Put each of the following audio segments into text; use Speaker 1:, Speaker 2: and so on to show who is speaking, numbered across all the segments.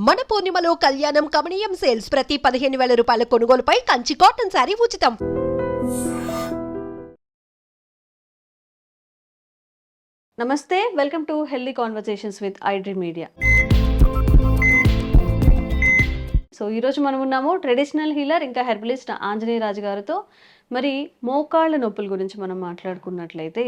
Speaker 1: మన పూర్ణిమలో కళ్యాణం కమనీయం సేల్స్ ప్రతి 15,000 రూపాయల కొనుగోలుపై కంచి కాటన్ శారీ ఉచితం.
Speaker 2: నమస్తే, welcome to healthy conversations with iDream media. So ఈరోజు మనం ఉన్నాము ట్రెడిషనల్ హీలర్ ఇంకా హెర్బలిస్ట్ ఆంజనేయ రాజు గారితో. మరి మోకాళ్ళ నొప్పుల గురించి మనం మాట్లాడుకున్నట్లయితే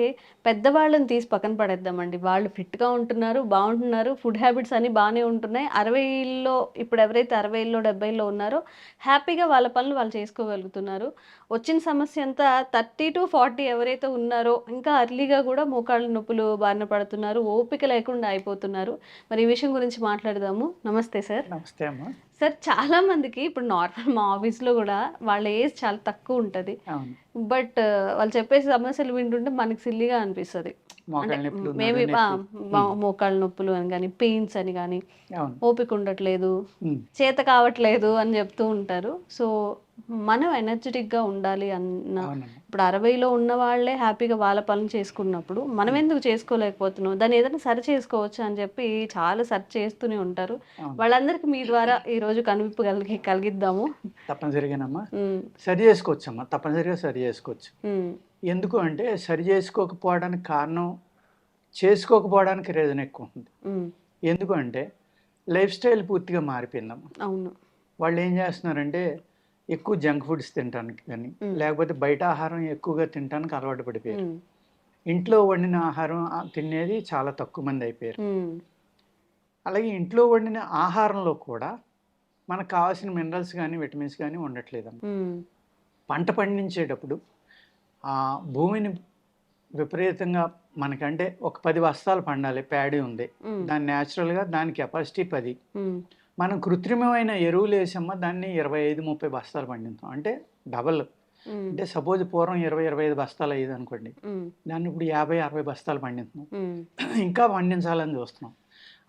Speaker 2: పెద్దవాళ్ళని తీసి పక్కన పడేద్దామండి. వాళ్ళు ఫిట్గా ఉంటున్నారు, బాగుంటున్నారు, ఫుడ్ హ్యాబిట్స్ అన్నీ బాగానే ఉంటున్నాయి. 60లో ఇప్పుడు ఎవరైతే 60లో 70లో ఉన్నారో హ్యాపీగా వాళ్ళ పనులు వాళ్ళు చేసుకోగలుగుతున్నారు. వచ్చిన సమస్య అంతా 30 to 40 ఎవరైతే ఉన్నారో ఇంకా అర్లీగా కూడా మోకాళ్ళ నొప్పులు బారిన పడుతున్నారు, ఓపిక లేకుండా అయిపోతున్నారు. మరి ఈ విషయం గురించి మాట్లాడదాము. నమస్తే సార్.
Speaker 3: నమస్తే అమ్మా.
Speaker 2: సార్, చాలా మందికి ఇప్పుడు నార్మల్ మా ఆఫీస్లో కూడా వాళ్ళ ఏజ్ చాలా తక్కువ ఉంటుంది.
Speaker 3: అవును.
Speaker 2: బట్ వాళ్ళు చెప్పే సమస్యలు వింటుంటే మనకి సిల్లిగా అనిపిస్తుంది.
Speaker 3: మోకాళ్ళ నొప్పులు,
Speaker 2: మేబీ
Speaker 3: నడుము నొప్పి.
Speaker 2: మోకాళ్ళ నొప్పులు అని కానీ, పెయిన్స్ అని కానీ,
Speaker 3: అవును.
Speaker 2: ఓపిక ఉండట్లేదు,
Speaker 3: ఉమ్.
Speaker 2: చేత కావట్లేదు అని చెప్తూ ఉంటారు. సో మనం ఎనర్జెటిక్గా ఉండాలి అన్న,
Speaker 3: అవునమ్మా.
Speaker 2: ఇప్పుడు 60లో ఉన్న వాళ్ళే హ్యాపీగా వాళ్ళ పనులు చేసుకున్నప్పుడు మనం ఎందుకు చేసుకోలేకపోతున్నాం, దాన్ని ఏదైనా సరి చేసుకోవచ్చు అని చెప్పి చాలా సెర్చ్ చేస్తూనే ఉంటారు.
Speaker 3: అవును.
Speaker 2: వాళ్ళందరికీ మీ ద్వారా ఈరోజు కనువిప్పు కలిగిద్దాము.
Speaker 3: తప్పనిసరిగానమ్మా
Speaker 2: ఉమ్,
Speaker 3: సరి చేసుకోవచ్చమ్మా, తప్పనిసరిగా సరి చేసుకోవచ్చు.
Speaker 2: ఉమ్,
Speaker 3: ఎందుకు అంటే సరి చేసుకోకపోవడానికి కారణం చేసుకోకపోవడానికి రీజన్ ఎక్కువ ఉంది.
Speaker 2: ఉమ్,
Speaker 3: ఎందుకు అంటే లైఫ్ స్టైల్ పూర్తిగా మారిపోయిందమ్మా.
Speaker 2: అవును.
Speaker 3: వాళ్ళు ఏం చేస్తున్నారంటే ఎక్కువ జంక్ ఫుడ్స్ తినడానికి కానీ, లేకపోతే బయట ఆహారం ఎక్కువగా తినడానికి అలవాటు పడిపోయారు.
Speaker 2: ఉమ్,
Speaker 3: ఇంట్లో వండిన ఆహారం తినేది చాలా తక్కువ మంది అయిపోయారు.
Speaker 2: ఉమ్,
Speaker 3: అలాగే ఇంట్లో వండిన ఆహారంలో కూడా మనకు కావాల్సిన మినరల్స్ కానీ విటమిన్స్ కానీ ఉండట్లేదమ్మా.
Speaker 2: ఉమ్,
Speaker 3: పంట పండించేటప్పుడు ఆ భూమిని విపరీతంగా మనకంటే ఒక 10 బస్తాలు పండాలి, ప్యాడీ ఉంది, దాని న్యాచురల్గా దాని కెపాసిటీ 10.
Speaker 2: ఉమ్,
Speaker 3: మనం కృత్రిమమైన ఎరువులు వేసమ్మా దాన్ని 25-30 బస్తాలు పండిస్తాం, అంటే డబల్.
Speaker 2: ఉమ్,
Speaker 3: అంటే సపోజ్ పూర్వం 20-25 బస్తాలు అయ్యేది అనుకోండి,
Speaker 2: ఉమ్,
Speaker 3: దాన్ని ఇప్పుడు 50-60 బస్తాలు పండిస్తున్నాం.
Speaker 2: ఉమ్,
Speaker 3: ఇంకా పండించాలని చూస్తున్నాం.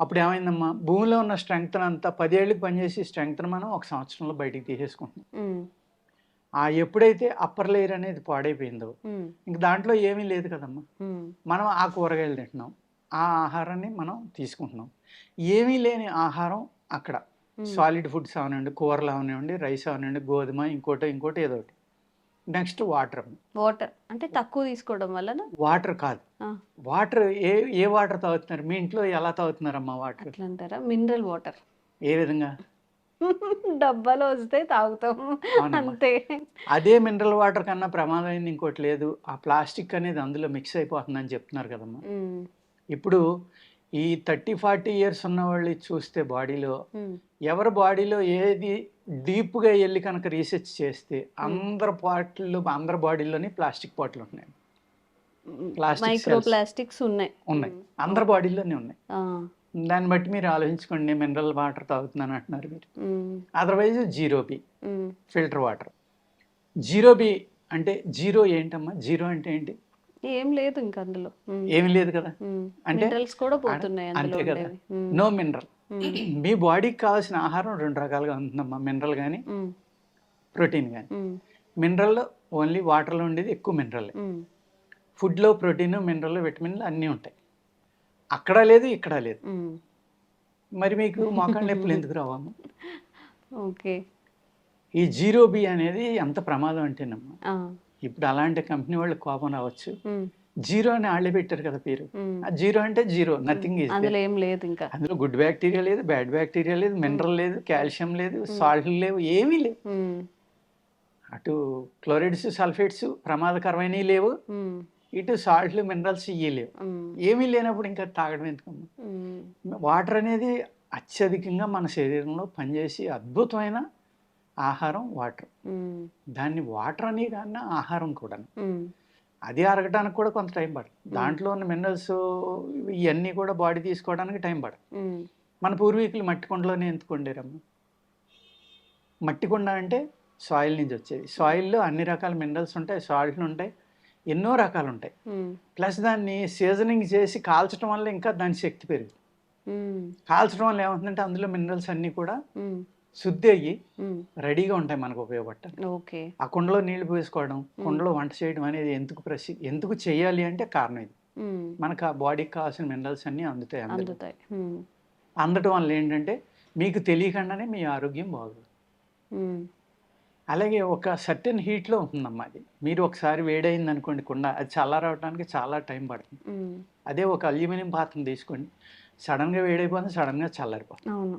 Speaker 3: అప్పుడు ఏమైందమ్మా, భూమిలో ఉన్న స్ట్రెంగ్త్ అంతా 10 ఏళ్ళకి పనిచేసి స్ట్రెంగ్త్ని మనం 1 సంవత్సరంలో బయటికి తీసేసుకుంటున్నాం.
Speaker 2: ఉమ్,
Speaker 3: ఆ ఎప్పుడైతే అప్పర్ లేయర్ అనేది పాడైపోయిందో
Speaker 2: ఉమ్,
Speaker 3: ఇంక దాంట్లో ఏమీ లేదు కదమ్మా.
Speaker 2: ఉమ్,
Speaker 3: మనం ఆ కూరగాయలు తింటున్నాం, ఆ ఆహారాన్ని మనం తీసుకుంటున్నాం. ఏమీ లేని ఆహారం అక్కడ సాలిడ్ ఫుడ్స్ అవనండి, కూరలు అవనివ్వండి, రైస్ అవనండి, గోధుమ, ఇంకోటి ఏదో ఒకటి. Next water.
Speaker 2: వాటర్ అంటే తక్కువ తీసుకోవడం వలన
Speaker 3: వాటర్ కాదు, వాటర్ ఏ వాటర్ తాగుతున్నారు మీ ఇంట్లో? ఎలా తాగుతున్నారమ్మా వాటర్?
Speaker 2: అట్లా అంటారా? మినరల్ వాటర్
Speaker 3: ఏ విధంగా?
Speaker 2: డబ్బాలో వస్తే తాగుతాం
Speaker 3: అవునమ్మా.
Speaker 2: అంతే.
Speaker 3: అదే మినరల్ వాటర్ కన్నా ప్రమాదమైంది ఇంకోటి లేదు. ఆ ప్లాస్టిక్ అనేది అందులో మిక్స్ అయిపోతుందని చెప్తున్నారు కదమ్మా.
Speaker 2: ఉమ్,
Speaker 3: ఇప్పుడు ఈ 30-40 ఇయర్స్ ఉన్న వాళ్ళు చూస్తే బాడీలో
Speaker 2: ఉమ్,
Speaker 3: ఎవరి బాడీలో ఏది డీప్గా వెళ్ళి కనుక రీసెర్చ్ చేస్తే అందరి బాడీలోని ప్లాస్టిక్ పాటలు ఉన్నాయి, ప్లాస్టిక్
Speaker 2: మైక్రో ప్లాస్టిక్స్ ఉన్నాయి.
Speaker 3: అందరి బాడీలోనే ఉన్నాయి.
Speaker 2: ఆ,
Speaker 3: దాన్ని బట్టి మీరు ఆలోచించుకోండి, మినరల్ వాటర్ తాగుతున్నాను అంటున్నారు మీరు.
Speaker 2: ఉమ్,
Speaker 3: అదర్వైజ్ జీరోబీ
Speaker 2: ఉమ్,
Speaker 3: ఫిల్టర్ వాటర్. జీరోబీ అంటే జీరో ఏంటమ్మా? జీరో అంటే ఏంటి?
Speaker 2: ఏం లేదు ఇంకా అందులో.
Speaker 3: ఏమీ లేదు కదా, అంటే
Speaker 2: మినరల్స్ కూడా పోతున్నాయి అందులో
Speaker 3: అంతే కదా,
Speaker 2: ఉండేవి.
Speaker 3: No mineral. మీ బాడీకి కావాల్సిన ఆహారం 2 రకాలుగా ఉంటుందమ్మా, మినరల్ కానీ
Speaker 2: ఉమ్,
Speaker 3: ప్రోటీన్ కానీ.
Speaker 2: ఉమ్,
Speaker 3: మినరల్ ఓన్లీ వాటర్లో ఉండేది ఎక్కువ మినరల్.
Speaker 2: ఉమ్,
Speaker 3: ఫుడ్లో ప్రోటీన్, మినరల్, విటమిన్లు అన్నీ ఉంటాయి. అక్కడ లేదు, ఇక్కడ లేదు.
Speaker 2: ఉమ్,
Speaker 3: మరి మీకు మోకాళ్ళ నొప్పులు ఎందుకు రావమ్మా?
Speaker 2: ఓకే.
Speaker 3: ఈ జీరో బి అనేది ఎంత ప్రమాదం అంటేనమ్మా,
Speaker 2: ఆ,
Speaker 3: ఇప్పుడు అలాంటి కంపెనీ వాళ్ళు కోపం రావచ్చు,
Speaker 2: ఉమ్,
Speaker 3: జీరో అని వాళ్ళే పెట్టారు కదా పేరు.
Speaker 2: ఉమ్,
Speaker 3: ఆ జీరో అంటే జీరో, నథింగ్ ఈజ్.
Speaker 2: అందులో ఏం లేదు ఇంకా.
Speaker 3: అందులో గుడ్ బ్యాక్టీరియా లేదు, బ్యాడ్ బ్యాక్టీరియా లేదు, మినరల్ లేదు, కాల్షియం లేదు, సాల్ట్లు లేవు, ఏమీ లేవు.
Speaker 2: ఉమ్,
Speaker 3: అటు క్లోరైడ్స్, సల్ఫేట్స్ ప్రమాదకరమైనవి లేవు,
Speaker 2: ఉమ్,
Speaker 3: ఇటు సాల్ట్లు, మినరల్స్ ఇవి లేవు.
Speaker 2: ఉమ్,
Speaker 3: ఏమీ లేనప్పుడు ఇంకా తాగడం ఎందుకమ్మా?
Speaker 2: ఉమ్,
Speaker 3: వాటర్ అనేది అత్యధికంగా మన శరీరంలో పనిచేసి అద్భుతమైన ఆహారం వాటర్.
Speaker 2: ఉమ్,
Speaker 3: దాన్ని వాటర్ అని కన్నా ఆహారం కూడా,
Speaker 2: ఉమ్,
Speaker 3: అది అరగడానికి కూడా కొంత టైం పడుతుంది. దాంట్లో ఉన్న మినరల్స్ ఇవన్నీ కూడా బాడీ తీసుకోవడానికి టైం పడుతుంది.
Speaker 2: ఉమ్,
Speaker 3: మన పూర్వీకులు మట్టి కుండలోనే ఎందుకు వండారమ్మా? మట్టి కుండ అంటే సాయిల్ నుంచి వచ్చేది. సాయిల్లో అన్ని రకాల మినరల్స్ ఉంటాయి, సాల్ట్లు ఉంటాయి, ఎన్నో రకాలు ఉంటాయి.
Speaker 2: ఉమ్,
Speaker 3: ప్లస్ దాన్ని సీజనింగ్ చేసి కాల్చడం వల్ల ఇంకా దాని శక్తి పెరుగుతుంది.
Speaker 2: ఉమ్,
Speaker 3: కాల్చడం వల్ల ఏమవుతుందంటే అందులో మినరల్స్ అన్నీ కూడా
Speaker 2: ఉమ్,
Speaker 3: శుద్ధి అయ్యి
Speaker 2: ఉమ్,
Speaker 3: రెడీగా ఉంటాయి మనకు ఉపయోగపడటానికి.
Speaker 2: ఓకే.
Speaker 3: ఆ కుండలో నీళ్లు పోసుకోవడం, కుండలో వంట చేయడం అనేది ఎందుకు చేయాలి అంటే కారణం ఇది.
Speaker 2: ఉమ్,
Speaker 3: మనకు ఆ బాడీకి కావాల్సిన మినరల్స్ అన్నీ అందుతాయి అందులో.
Speaker 2: అందుతాయి. ఉమ్,
Speaker 3: అందటం వల్ల ఏంటంటే మీకు తెలియకుండానే మీ ఆరోగ్యం బాగోదు. అలాగే ఒక సర్టెన్ హీట్లో ఉంటుందమ్మా అది. మీరు ఒకసారి వేడైంది అనుకోండి కుండ, అది చల్లారవడానికి చాలా టైం పడుతుంది. అదే ఒక అల్యూమినియం పాత్రను తీసుకోండి, సడన్గా వేడైపోతుంది, సడన్గా చల్లారిపోతుంది.
Speaker 2: అవును.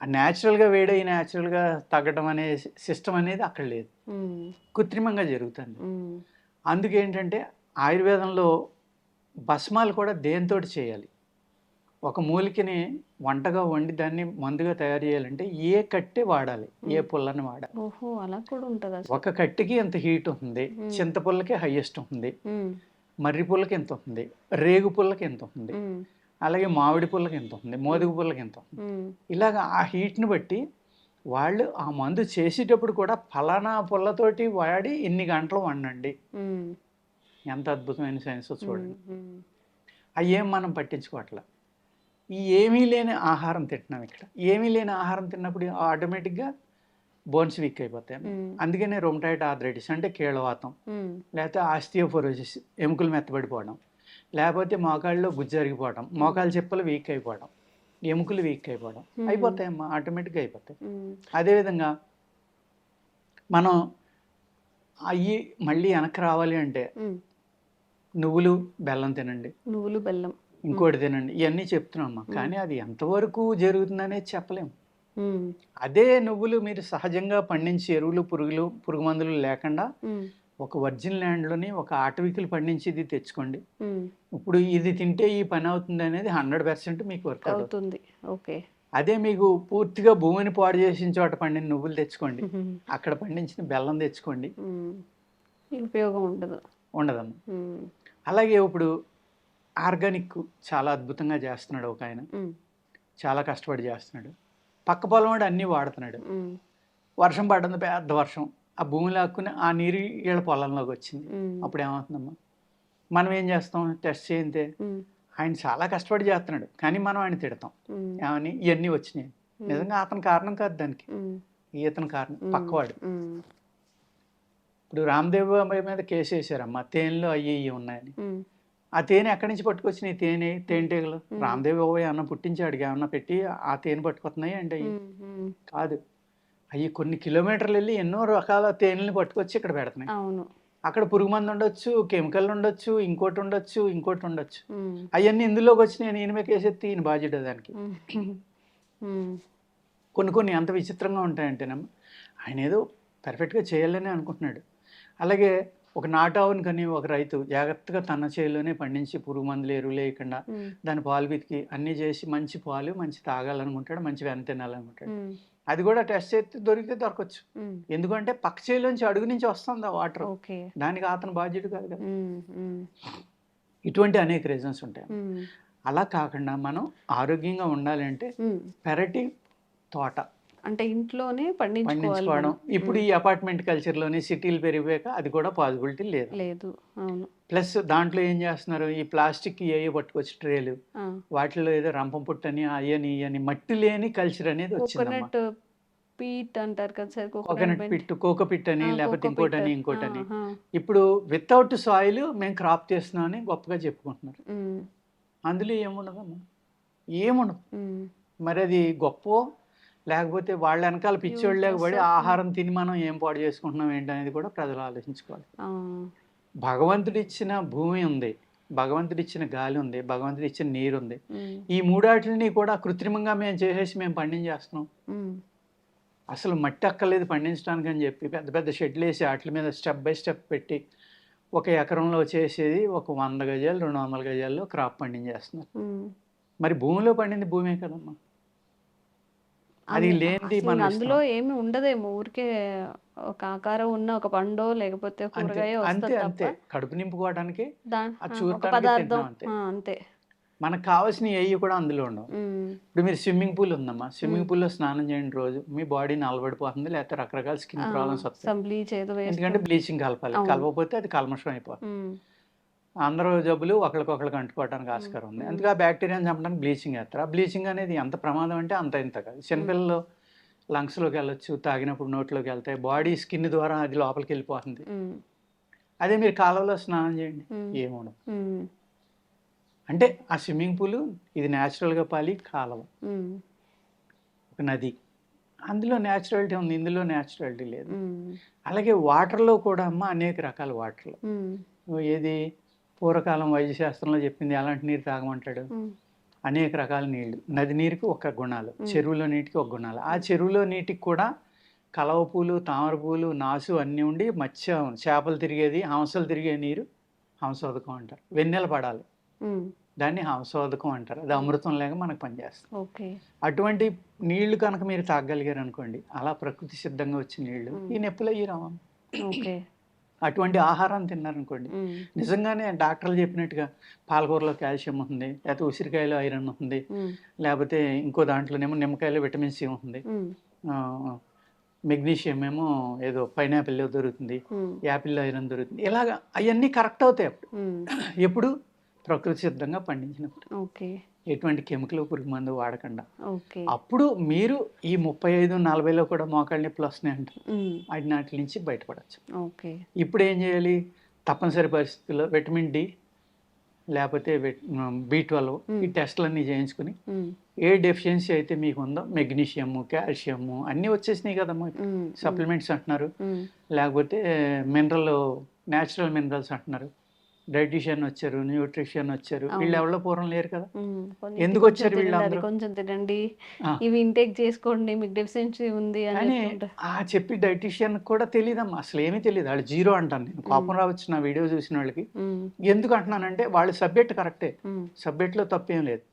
Speaker 3: ఆ న్యాచురల్గా వేడై న్యాచురల్గా తగ్గడం అనే సిస్టమ్ అనేది అక్కడ లేదు, కృత్రిమంగా జరుగుతుంది. అందుకేంటంటే ఆయుర్వేదంలో భస్మాలు కూడా దేనితోటి చేయాలి, ఒక మూలికని వంటగా వండి దాన్ని మందుగా తయారు చేయాలంటే ఏ కట్టె వాడాలి, ఏ పుల్లని వాడాలి.
Speaker 2: ఓహో, అలా కూడా ఉంటుందా?
Speaker 3: ఒక కట్టెకి ఎంత హీట్ ఉంటుంది, చింతపుల్లకి హైయెస్ట్ ఉంటుంది, మర్రి పుల్లకి ఎంత ఉంటుంది, రేగు పుల్లకి ఎంత ఉంటుంది, అలాగే మామిడి పుల్లకి ఎంత ఉంటుంది, మోదుగు పుల్లకి ఎంత ఉంటుంది. ఇలాగ ఆ హీట్ని బట్టి వాళ్ళు ఆ మందు చేసేటప్పుడు కూడా ఫలానా పుల్లతోటి వాడి ఇన్ని గంటలు వండండి. ఎంత అద్భుతమైన సైన్స్ చూడండి. అవి ఏం మనం పట్టించుకోవట్లా. ఈ ఏమీ లేని ఆహారం తింటున్నాం. ఇక్కడ ఏమీ లేని ఆహారం తిన్నప్పుడు ఆటోమేటిక్గా బోన్స్ వీక్ అయిపోతాయి. అందుకనే రొమటాయిడ్ ఆర్థరైటిస్ అంటే కీళ్ళవాతం, లేకపోతే ఆస్టియోపోరోసిస్ ఎముకలు మెత్తబడిపోవడం, లేకపోతే మోకాళ్ళలో గుజ్జరిగిపోవడం, మోకాళ్ళ చెప్పులు వీక్ అయిపోవడం, ఎముకలు వీక్ అయిపోవడం అయిపోతాయమ్మా, ఆటోమేటిక్గా అయిపోతాయి. అదేవిధంగా మనం అవి మళ్ళీ వెనక్కి రావాలి అంటే నువ్వులు బెల్లం తినండి,
Speaker 2: నువ్వులు బెల్లం
Speaker 3: ఇంకోటి తినండి, ఇవన్నీ చెప్తున్నామ్మా. కానీ అది ఎంతవరకు జరుగుతుందనేది చెప్పలేము. అదే నువ్వులు మీరు సహజంగా పండించి ఎరువులు పురుగు మందులు లేకుండా ఒక వర్జిన్ ల్యాండ్లోని ఒక ఆటవికులు పండించి ఇది తెచ్చుకోండి. ఇప్పుడు ఇది తింటే ఈ పని అవుతుంది అనేది 100% మీకు వర్క్ అవుతుంది.
Speaker 2: ఓకే.
Speaker 3: అదే మీకు పూర్తిగా భూమిని పాడు చేసిన చోట పండిన నువ్వులు తెచ్చుకోండి, అక్కడ పండించిన బెల్లం తెచ్చుకోండి,
Speaker 2: ఉపయోగం ఉండదమ్మా.
Speaker 3: అలాగే ఇప్పుడు ఆర్గానిక్ చాలా అద్భుతంగా చేస్తున్నాడు ఒక ఆయన, చాలా కష్టపడి చేస్తున్నాడు. పక్క పొలం వాడు అన్నీ వాడుతున్నాడు. వర్షం పడుతుంది, పెద్ద వర్షం, ఆ భూమి లాక్కుని ఆ నీరు వీళ్ళ పొలంలోకి వచ్చింది. అప్పుడు ఏమవుతుందమ్మా? మనం ఏం చేస్తాం? టెస్ట్ చేయితే ఆయన చాలా కష్టపడి చేస్తున్నాడు, కానీ మనం ఆయన తిడతాం ఏమని, ఇవన్నీ వచ్చినాయి. నిజంగా అతని కారణం కాదు దానికి, ఇతని కారణం పక్కవాడు. ఇప్పుడు రామ్దేవ్ బాబాయ్ మీద కేసు వేసారమ్మా, తేనెలో అయ్యి ఉన్నాయని. ఆ తేనె ఎక్కడి నుంచి పట్టుకొచ్చినాయి? తేనెటీగలు. రామ్దేవ్ బాబాయ్ అన్న పుట్టించాడు, ఏమన్నా పెట్టి ఆ తేనె పట్టుకొస్తున్నాయి అంటే అయ్యి కాదు. అవి కొన్ని కిలోమీటర్లు వెళ్ళి ఎన్నో రకాల తేనెల్ని పట్టుకొచ్చి ఇక్కడ పెడుతున్నాయి. అక్కడ పురుగు మందు ఉండొచ్చు, కెమికల్ ఉండొచ్చు, ఇంకోటి ఉండొచ్చు, ఇంకోటి ఉండొచ్చు. అవన్నీ ఇందులోకి వచ్చి నేను ఈయన కేసెత్తి ఈయన బాధ్యత దానికి. కొన్ని ఎంత విచిత్రంగా ఉంటాయంటేనమ్మా, ఆయన ఏదో పర్ఫెక్ట్గా చేయాలని అనుకుంటున్నాడు. అలాగే ఒక నాటావుని కానీ ఒక రైతు జాగ్రత్తగా తన చేతిలోనే పండించి పురుగు మందులు ఎరువులు వేయకుండా దాని పాలు పితికి అన్నీ చేసి మంచి పాలు మంచి తాగాలనుకుంటాడు, మంచి వెన్న తినాలనుకుంటాడు. అది కూడా టెస్ట్ చేస్తే దొరికితే దొరకచ్చు. ఎందుకంటే పక్క చేలోంచి అడుగు నుంచి వస్తుంది ఆ వాటర్, దానికి అతను బాధ్యత కాదు కదా. ఇటువంటి అనేక రీజన్స్ ఉంటాయి. అలా కాకుండా మనం ఆరోగ్యంగా ఉండాలంటే పెరటి తోట
Speaker 2: అంటే ఇంట్లోనే
Speaker 3: పండించుకోవడం. ఇప్పుడు ఈ అపార్ట్మెంట్ కల్చర్లోని సిటీలు పెరిగిపోయాక అది కూడా పాసిబిలిటీ లేదు. ప్లస్ దాంట్లో ఏం చేస్తున్నారు, ఈ ప్లాస్టిక్ ఏయో పట్టుకొచ్చి ట్రేలు, వాటిలో ఏదో రంపం పుట్టని అయ్యని మట్టి లేని కల్చర్ అనేది వచ్చింది. కోకోనట్ పిట్, కోకో పిట్ అని, లేకపోతే ఇంకోటని. ఇప్పుడు వితౌట్ సాయిల్ మేము క్రాప్ చేస్తున్నాం అని గొప్పగా చెప్పుకుంటున్నారు. అందులో ఏముండదమ్మా, ఏముండదు. మరి అది గొప్ప లేకపోతే వాళ్ళ వెనకాల పిచ్చోళ్ళు లేకపోతే ఆహారం తిని మనం ఏం పాడు చేసుకుంటున్నాం ఏంటనేది కూడా ప్రజలు ఆలోచించుకోవాలి. భగవంతుడిచ్చిన భూమి ఉంది, భగవంతుడిచ్చిన గాలి ఉంది, భగవంతుడిచ్చిన నీరు ఉంది. ఈ మూడాటిని కూడా కృత్రిమంగా మేము చేసేసి మేము పండించేస్తున్నాం. అసలు మట్టి అక్కర్లేదు పండించడానికి అని చెప్పి పెద్ద పెద్ద షెడ్లు వేసి వాటి మీద స్టెప్ బై స్టెప్ పెట్టి ఒక ఎకరంలో చేసేది ఒక 100 గజాలు 200 గజాల్లో క్రాప్ పండించేస్తున్నారు. మరి భూమిలో పండింది భూమే కదమ్మా, అది లేనిది మన
Speaker 2: అందులో ఏమి ఉండదేమో, ఊరికే ఒక ఆకారం ఉన్న ఒక పండో లేకపోతే కూరగాయ
Speaker 3: అంతే కడుపు నింపుకోవడానికి
Speaker 2: పదార్థం అంతే.
Speaker 3: మనకు కావాల్సిన ఏవి కూడా అందులో ఉండవు. ఇప్పుడు మీరు స్విమ్మింగ్ పూల్ ఉందమ్మా, స్విమ్మింగ్ పూల్లో స్నానం చేయండి రోజు, మీ బాడీ నలబడిపోతుంది, లేకపోతే రకరకాల స్కిన్ ప్రాబ్లమ్స్ వస్తాయి. ఎందుకంటే బ్లీచింగ్ కలపాలి, కలపకపోతే అది కల్మషం అయిపోతుంది. అందరూ జబ్బులు ఒకరికొకరికి అంటుకోవడానికి ఆస్కారం ఉంది. అందుకే ఆ బ్యాక్టీరియాని చంపడానికి బ్లీచింగ్ వేస్తారు. ఆ బ్లీచింగ్ అనేది ఎంత ప్రమాదం అంటే ఇంత కాదు. చిన్నపిల్లలు లంగ్స్లోకి వెళ్ళొచ్చు, తాగినప్పుడు నోట్లోకి వెళ్తాయి, బాడీ స్కిన్ ద్వారా అది లోపలికి వెళ్ళిపోతుంది. అదే మీరు కాలువలో స్నానం చేయండి, ఏముండదు. అంటే ఆ స్విమ్మింగ్ పూల్ ఇది న్యాచురల్గా పాలి కాలువ. ఒక నది, అందులో న్యాచురాలిటీ ఉంది, ఇందులో న్యాచురాలిటీ లేదు.
Speaker 2: ఉమ్,
Speaker 3: అలాగే వాటర్లో కూడా అమ్మ అనేక రకాల వాటర్లు.
Speaker 2: ఉమ్,
Speaker 3: ఏది పూర్వకాలం వైద్యశాస్త్రంలో చెప్పింది ఎలాంటి నీరు తాగమంటాడు,
Speaker 2: ఉమ్,
Speaker 3: అనేక రకాల నీళ్లు. నది నీరుకి ఒక గుణాలు, చెరువులో నీటికి ఒక గుణాలు. ఆ చెరువులో నీటికి కూడా కలవ పూలు, తామర పూలు, నాసు అన్నీ ఉండి మత్స్యం, చేపలు తిరిగేది, హంసలు తిరిగే నీరు హంసోదకం అంటారు. వెన్నెల పడాలి,
Speaker 2: ఉమ్,
Speaker 3: దాన్ని హంసోదకం అంటారు. అది అమృతం లేక మనకు పనిచేస్తుంది.
Speaker 2: ఓకే.
Speaker 3: అటువంటి నీళ్లు కనుక మీరు తాగలిగారు అనుకోండి, అలా ప్రకృతి సిద్ధంగా వచ్చిన నీళ్లు ఈ నొప్పులు అయ్యి రావా.
Speaker 2: ఓకే.
Speaker 3: అటువంటి ఆహారం తిన్నారనుకోండి,
Speaker 2: ఉమ్,
Speaker 3: నిజంగానే డాక్టర్లు చెప్పినట్టుగా పాలకూరలో కాల్షియం ఉంటుంది, లేకపోతే ఉసిరికాయలో ఐరన్ ఉంటుంది,
Speaker 2: ఉమ్,
Speaker 3: లేకపోతే ఇంకో దాంట్లోనేమో నిమ్మకాయలో విటమిన్ సి ఉంటుంది,
Speaker 2: ఉమ్,
Speaker 3: మెగ్నీషియం ఏమో ఏదో పైనాపిల్లో దొరుకుతుంది,
Speaker 2: ఉమ్,
Speaker 3: యాపిల్లో ఐరన్ దొరుకుతుంది. ఇలాగా అవన్నీ కరెక్ట్ అవుతాయి అప్పుడు.
Speaker 2: ఉమ్,
Speaker 3: ఎప్పుడు ప్రకృతి సిద్ధంగా పండించినప్పుడు,
Speaker 2: ఓకే.
Speaker 3: ఎటువంటి కెమికల్ పురుగు మందు వాడకుండా.
Speaker 2: ఓకే.
Speaker 3: అప్పుడు మీరు ఈ 35-40లో కూడా మోకాళ్ళ నొప్పులు వస్తున్నాయి అంటారు,
Speaker 2: ఉమ్,
Speaker 3: వాటి నుంచి బయటపడవచ్చు.
Speaker 2: ఓకే.
Speaker 3: ఇప్పుడు ఏం చేయాలి, తప్పనిసరి పరిస్థితుల్లో విటమిన్ డి లేకపోతే B12 ఈ టెస్టులన్నీ చేయించుకుని
Speaker 2: ఉమ్,
Speaker 3: ఏ డెఫిషియన్సీ అయితే మీకు ఉందో, మెగ్నీషియము, కాల్షియము అన్నీ వచ్చేసినాయి కదమ్మా.
Speaker 2: ఉమ్,
Speaker 3: సప్లిమెంట్స్ అంటున్నారు,
Speaker 2: ఉమ్,
Speaker 3: లేకపోతే న్యాచురల్ మినరల్స్ అంటున్నారు. డైటీషియన్ వచ్చారు, న్యూట్రిషన్ వచ్చారు, వీళ్ళు ఎవరో పూర్వం లేరు కదా.
Speaker 2: ఉమ్, కొన్ని
Speaker 3: ఎందుకు
Speaker 2: కొంచెం
Speaker 3: వచ్చారు
Speaker 2: తినండి,
Speaker 3: వీళ్ళందరూ?
Speaker 2: అది కొంచెం తినండి,
Speaker 3: ఆ.
Speaker 2: ఇవి ఇంటేక్ చేసుకోండి, మీకు డెఫిషియన్సీ ఉంది అని
Speaker 3: కానీ
Speaker 2: చెప్తుంటారు.
Speaker 3: ఆ చెప్పి డైటీషియన్ కూడా తెలియదమ్మా, అసలు ఏమీ తెలియదు. వాళ్ళు జీరో అంటాను నేను. కోపం రావచ్చు నా వీడియో చూసిన వాళ్ళకి.
Speaker 2: ఉమ్,
Speaker 3: ఎందుకు అంటున్నానంటే వాళ్ళ సబ్జెక్ట్ కరెక్టే,
Speaker 2: ఉమ్,
Speaker 3: సబ్జెక్ట్లో తప్పేం లేదు.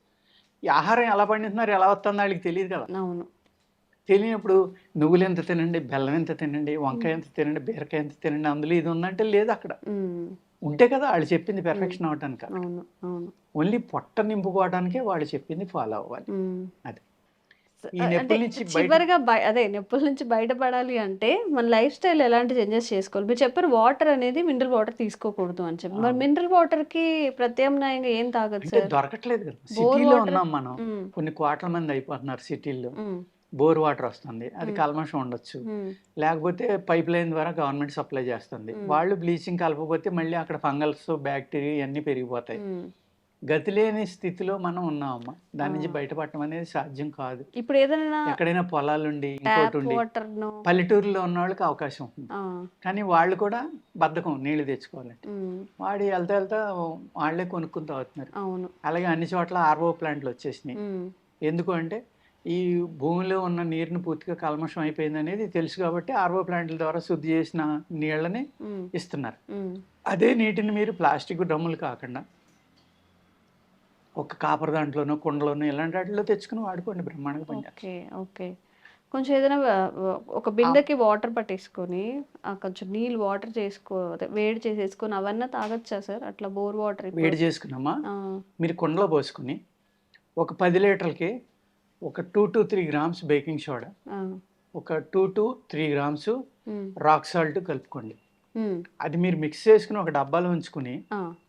Speaker 3: ఈ ఆహారం ఎలా పండిస్తున్నారు, ఎలా వస్తుందో వాళ్ళకి తెలియదు కదా.
Speaker 2: అవును.
Speaker 3: తెలియనప్పుడు నువ్వులు ఎంత తినండి, బెల్లం ఎంత తినండి, వంకాయ ఎంత తినండి, బీరకాయ ఎంత తినండి, అందులో ఇది ఉందంటే లేదు అక్కడ.
Speaker 2: ఉమ్,
Speaker 3: ఉంటే కదా వాళ్ళు చెప్పింది పెర్ఫెక్షన్ అవటానికి.
Speaker 2: అవును. అవును.
Speaker 3: ఓన్లీ పొట్ట నింపుకోవడానికే వాళ్ళు చెప్పింది ఫాలో అవ్వాలి.
Speaker 2: ఉమ్.
Speaker 3: అది ఈ
Speaker 2: అంటే
Speaker 3: నొప్పుల నుంచి
Speaker 2: చివరిగా అదే నొప్పుల నుంచి బయటపడాలి అంటే మన లైఫ్ స్టైల్ ఎలాంటి చేంజెస్ చేసుకోవాలి? మీరు చెప్పారు వాటర్ అనేది మినరల్ వాటర్ తీసుకోకూడదు అని చెప్పి, మరి మినరల్ వాటర్ కి ప్రత్యామ్నాయంగా ఏం తాగొచ్చు
Speaker 3: అంటే
Speaker 2: సార్?
Speaker 3: దొరకట్లేదు కదా,
Speaker 2: బోర్
Speaker 3: సిటీలో
Speaker 2: వాటర్.
Speaker 3: ఉన్నాం మనం.
Speaker 2: ఉమ్,
Speaker 3: కొన్ని కోట్ల మంది అయిపోతున్నారు సిటీల్లో.
Speaker 2: ఉమ్,
Speaker 3: బోర్ వాటర్ వస్తుంది, అది కల్మషం ఉండొచ్చు.
Speaker 2: ఉమ్,
Speaker 3: లేకపోతే పైప్ లైన్ ద్వారా గవర్నమెంట్ సప్లై చేస్తుంది, వాళ్ళు బ్లీచింగ్ కలపకపోతే మళ్ళీ అక్కడ ఫంగల్స్, బ్యాక్టీరియా ఇవన్నీ పెరిగిపోతాయి.
Speaker 2: ఉమ్.
Speaker 3: గతి లేని స్థితిలో మనం ఉన్నామమ్మా. దాని నుంచి బయటపడటం అనేది సాధ్యం కాదు.
Speaker 2: ఇప్పుడు ఏదైనా
Speaker 3: ఎక్కడైనా పొలాలుండి ఇంకోటి
Speaker 2: ట్యాప్
Speaker 3: ఉండి
Speaker 2: వాటర్ ను
Speaker 3: పల్లెటూరులో ఉన్న వాళ్ళకి అవకాశం ఉంటుంది, కానీ వాళ్ళు కూడా బద్ధకం నీళ్లు తెచ్చుకోవాలంటే. వాడి వెళ్తా వాళ్ళే కొనుక్కుని తాగుతున్నారు.
Speaker 2: అవును.
Speaker 3: అలాగే అన్ని చోట్ల ఆర్ఓ ప్లాంట్లు వచ్చేసినాయి.
Speaker 2: ఉమ్,
Speaker 3: ఎందుకు అంటే ఈ భూమిలో ఉన్న నీరుని పూర్తిగా కల్మషం అయిపోయింది అనేది తెలుసు కాబట్టి ఆర్ఓ ప్లాంట్ల ద్వారా శుద్ధి చేసిన నీళ్ళని
Speaker 2: ఉమ్,
Speaker 3: ఇస్తున్నారు.
Speaker 2: ఉమ్,
Speaker 3: అదే నీటిని మీరు ప్లాస్టిక్ డ్రమ్ములు కాకుండా ఒక కాపర్ దాంట్లోనో, కుండలోనో ఇలాంటి వాటిలో తెచ్చుకుని వాడుకోండి, బ్రహ్మాండంగా పనిచేస్తుంది.
Speaker 2: ఓకే. ఓకే. కొంచెం ఏదైనా ఒక బిందెకి వాటర్ పట్టేసుకొని కొంచెం నీళ్ళు వాటర్ అదే వేడి చేసేసుకొని అవన్నీ తాగొచ్చా సార్? అట్లా బోర్ వాటర్
Speaker 3: వేడి చేసుకున్నామా, మీరు కుండలో పోసుకుని ఒక 10 లీటర్లకి ఒక 2 to 3 grams బేకింగ్ సోడా, ఒక 2 to 3 grams రాక్ సాల్ట్ కలుపుకోండి. అది మీరు మిక్స్ చేసుకుని ఒక డబ్బాలో ఉంచుకుని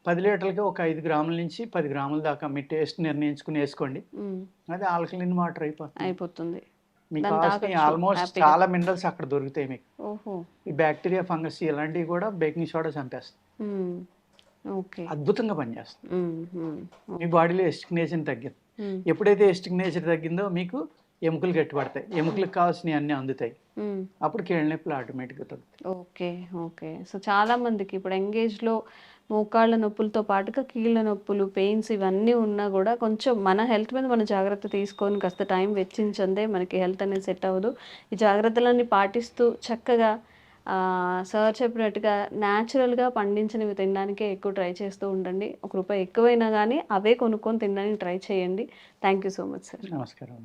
Speaker 3: 10 లీటర్లకి ఒక 5 గ్రాముల నుంచి 10 గ్రాముల దాకా మీ టేస్ట్ నిర్ణయించుకుని వేసుకోండి. అది ఆల్కలిన్ వాటర్
Speaker 2: అయిపోతుంది.
Speaker 3: మీకు ఆల్మోస్ట్ చాలా మినరల్స్ అక్కడ దొరుకుతాయి మీకు. ఈ బ్యాక్టీరియా, ఫంగస్ ఇలాంటివి కూడా బేకింగ్ సోడా చంపేస్తుంది. అద్భుతంగా పనిచేస్తుంది. మీ బాడీలో ఎస్టిక్ నేచర్ తగ్గింది. ఎప్పుడైతే ఎస్టిక్ నేచర్ తగ్గిందో మీకు ఎముకలు గట్టిపడతాయి, ఎముకలకు కావాల్సినవి అన్నీ అందుతాయి, అప్పుడు కీళ్ళ నొప్పులు ఆటోమేటిక్గా తగ్గుతాయి.
Speaker 2: ఓకే. ఓకే. సో చాలా మందికి ఇప్పుడు ఎంగేజ్లో మోకాళ్ళ నొప్పులతో పాటుగా కీళ్ళ నొప్పులు, పెయిన్స్ ఇవన్నీ ఉన్నా కూడా కొంచెం మన హెల్త్ మీద మనం జాగ్రత్త తీసుకొని కాస్త టైం వెచ్చించందే మనకి హెల్త్ అనేది సెట్ అవ్వదు. ఈ జాగ్రత్తలన్నీ పాటిస్తూ చక్కగా సార్ చెప్పినట్టుగా న్యాచురల్గా పండించినవి తినడానికే ఎక్కువ ట్రై చేస్తూ ఉండండి. ₹1 ఎక్కువైనా కానీ అవే కొనుక్కొని తినడానికి ట్రై చేయండి. Thank you so much sir.
Speaker 3: నమస్కారం.